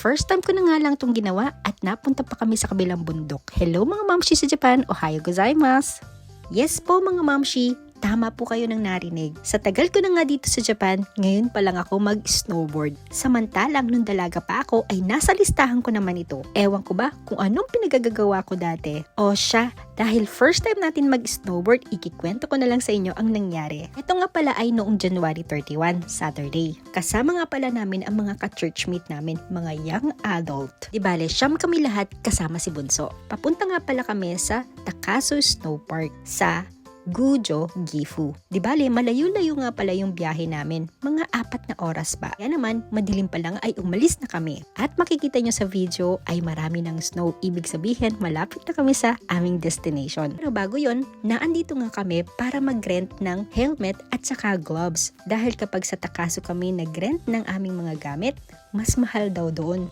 First time ko na nga lang itong ginawa at napunta pa kami sa kabilang bundok. Hello mga mamshi sa Japan, ohayo gozaimasu! Yes po mga mamshi, tama po kayo nang narinig. Sa tagal ko na nga dito sa Japan, ngayon pa lang ako mag-snowboard. Samantalang nung dalaga pa ako ay nasa listahan ko naman ito. Ewan ko ba kung anong pinagagagawa ko dati? O siya, dahil first time natin mag-snowboard, ikikwento ko na lang sa inyo ang nangyari. Ito nga pala ay noong January 31, Saturday. Kasama nga pala namin ang mga ka-churchmate namin, mga young adult. Di bale, siyam kami lahat kasama si Bunso. Papunta nga pala kami sa Takasu Snow Park sa Gujo, Gifu. Di bale, malayo-layo nga pala yung biyahe namin. Mga 4 na oras pa. Kaya naman, madilim pa lang ay umalis na kami. At makikita nyo sa video ay marami ng snow. Ibig sabihin, malapit na kami sa aming destination. Pero bago yon, naandito nga kami para mag-rent ng helmet at saka gloves. Dahil kapag sa Takasu kami nag-rent ng aming mga gamit, mas mahal daw doon.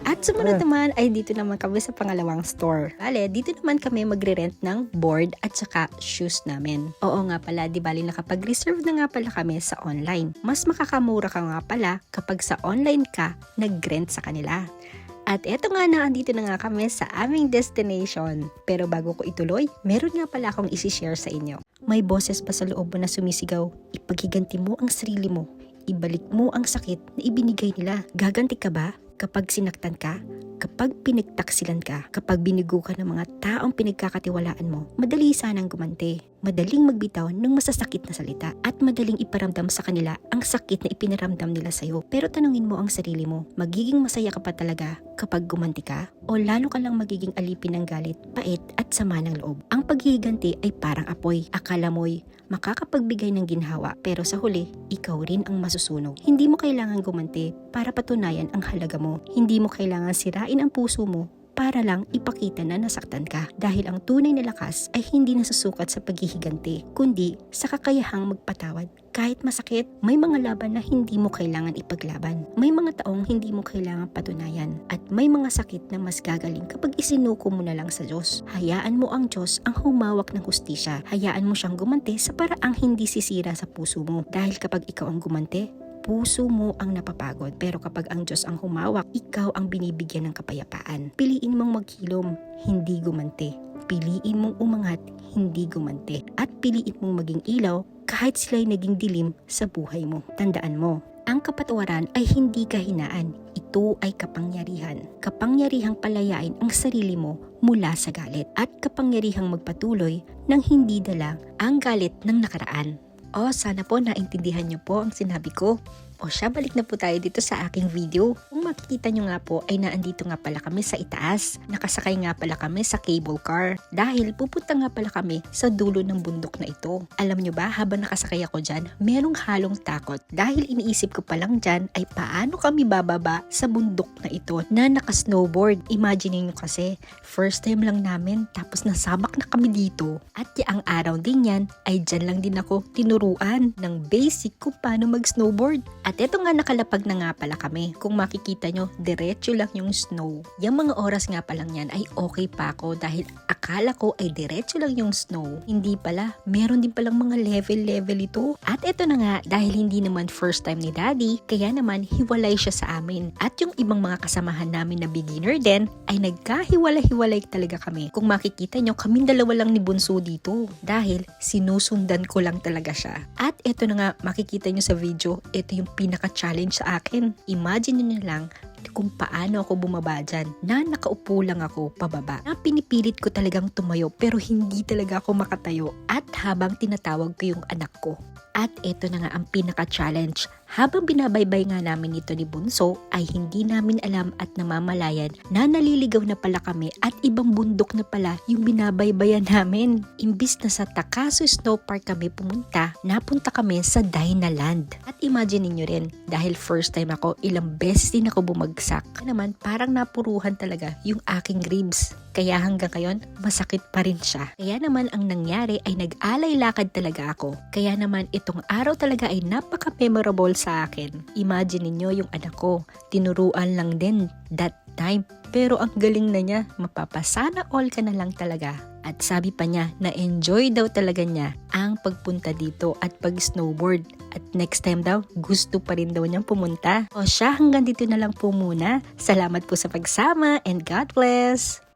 At sumunod naman ay dito naman kami sa pangalawang store. Bale, dito naman kami magre-rent ng board at saka shoes namin. Oo nga pala, di bali nakapag-reserve na nga pala kami sa online. Mas makakamura ka nga pala kapag sa online ka nag-rent sa kanila. At eto nga na, andito na nga kami sa aming destination. Pero bago ko ituloy, meron nga pala akong isi-share sa inyo. May boses pa sa loob mo na sumisigaw, ipaghiganti mo ang sarili mo. Ibalik mo ang sakit na ibinigay nila. Gaganti ka ba? Kapag sinaktan ka, kapag pinagtaksilan ka, kapag binigo ka ng mga taong pinagkakatiwalaan mo, madali sanang gumante, madaling magbitaw ng masasakit na salita, at madaling iparamdam sa kanila ang sakit na ipinaramdam nila sa'yo. Pero tanungin mo ang sarili mo, magiging masaya ka pa talaga kapag gumanti ka? O lalo ka lang magiging alipin ng galit, pait at sama ng loob? Ang paghihiganti ay parang apoy. Akala mo'y makakapagbigay ng ginhawa, pero sa huli, ikaw rin ang masusunog. Hindi mo kailangan gumanti para patunayan ang halaga mo. Hindi mo kailangan sirain ang puso mo para lang ipakita na nasaktan ka. Dahil ang tunay na lakas ay hindi nasusukat sa paghihiganti, kundi sa kakayahang magpatawad. Kahit masakit, may mga laban na hindi mo kailangan ipaglaban. May mga taong hindi mo kailangan patunayan. At may mga sakit na mas gagaling kapag isinuko mo na lang sa Diyos. Hayaan mo ang Diyos ang humawak ng hustisya. Hayaan mo siyang gumante sa paraang hindi sisira sa puso mo. Dahil kapag ikaw ang gumante, puso mo ang napapagod. Pero kapag ang Diyos ang humawak, ikaw ang binibigyan ng kapayapaan. Piliin mong maghilom, hindi gumante. Piliin mong umangat, hindi gumante. At piliin mong maging ilaw kahit sila'y naging dilim sa buhay mo. Tandaan mo, ang kapatawaran ay hindi kahinaan. Ito ay kapangyarihan. Kapangyarihang palayain ang sarili mo mula sa galit. At kapangyarihang magpatuloy nang hindi dala ang galit ng nakaraan. O sana po naintindihan niyo po ang sinabi ko. O siya, balik na po tayo dito sa aking video. Kung makikita nyo nga po ay naandito nga pala kami sa itaas. Nakasakay nga pala kami sa cable car. Dahil pupunta nga pala kami sa dulo ng bundok na ito. Alam nyo ba, habang nakasakay ako dyan, merong halong takot. Dahil iniisip ko pa lang dyan ay paano kami bababa sa bundok na ito na naka-snowboard. Imagine nyo kasi, first time lang namin tapos nasamak na kami dito. At ang araw din yan ay dyan lang din ako tinuruan ng basic kung paano mag-snowboard. At eto nga, nakalapag na nga pala kami. Kung makikita nyo, diretso lang yung snow. Yung mga oras nga pa lang yan ay okay pa ako dahil akala ko ay diretso lang yung snow. Hindi pala, meron din palang mga level ito. At eto na nga, dahil hindi naman first time ni Daddy, kaya naman hiwalay siya sa amin. At yung ibang mga kasamahan namin na beginner din, ay nagkahiwalay-hiwalay talaga kami. Kung makikita nyo, kaming dalawa lang ni Bunso dito. Dahil sinusundan ko lang talaga siya. At eto na nga, makikita nyo sa video, ito yung pinaka-challenge sa akin. Imagine nyo lang kung paano ako bumaba dyan, na nakaupo lang ako pababa, na pinipilit ko talagang tumayo pero hindi talaga ako makatayo, at habang tinatawag ko yung anak ko. At ito na nga ang pinaka-challenge. Habang binabaybay nga namin ito ni Bunso, ay hindi namin alam at namamalayan na naliligaw na pala kami at ibang bundok na pala yung binabaybayan namin. Imbis na sa Takasu Snow Park kami pumunta, napunta kami sa Dynaland. At imagine niyo rin, dahil first time ako, ilang beses din ako bumagsak. Kaya naman, parang napuruhan talaga yung aking ribs. Kaya hanggang ngayon, masakit pa rin siya. Kaya naman ang nangyari ay nag-alay lakad talaga ako. Kaya naman itong araw talaga ay napaka-memorable sa akin. Imagine niyo yung anak ko, tinuruan lang din that time. Pero ang galing na niya, mapapasana all ka na lang talaga. At sabi pa niya na enjoy daw talaga niya ang pagpunta dito at pag-snowboard. At next time daw, gusto pa rin daw niyang pumunta. O siya, hanggang dito na lang po muna. Salamat po sa pagsama and God bless!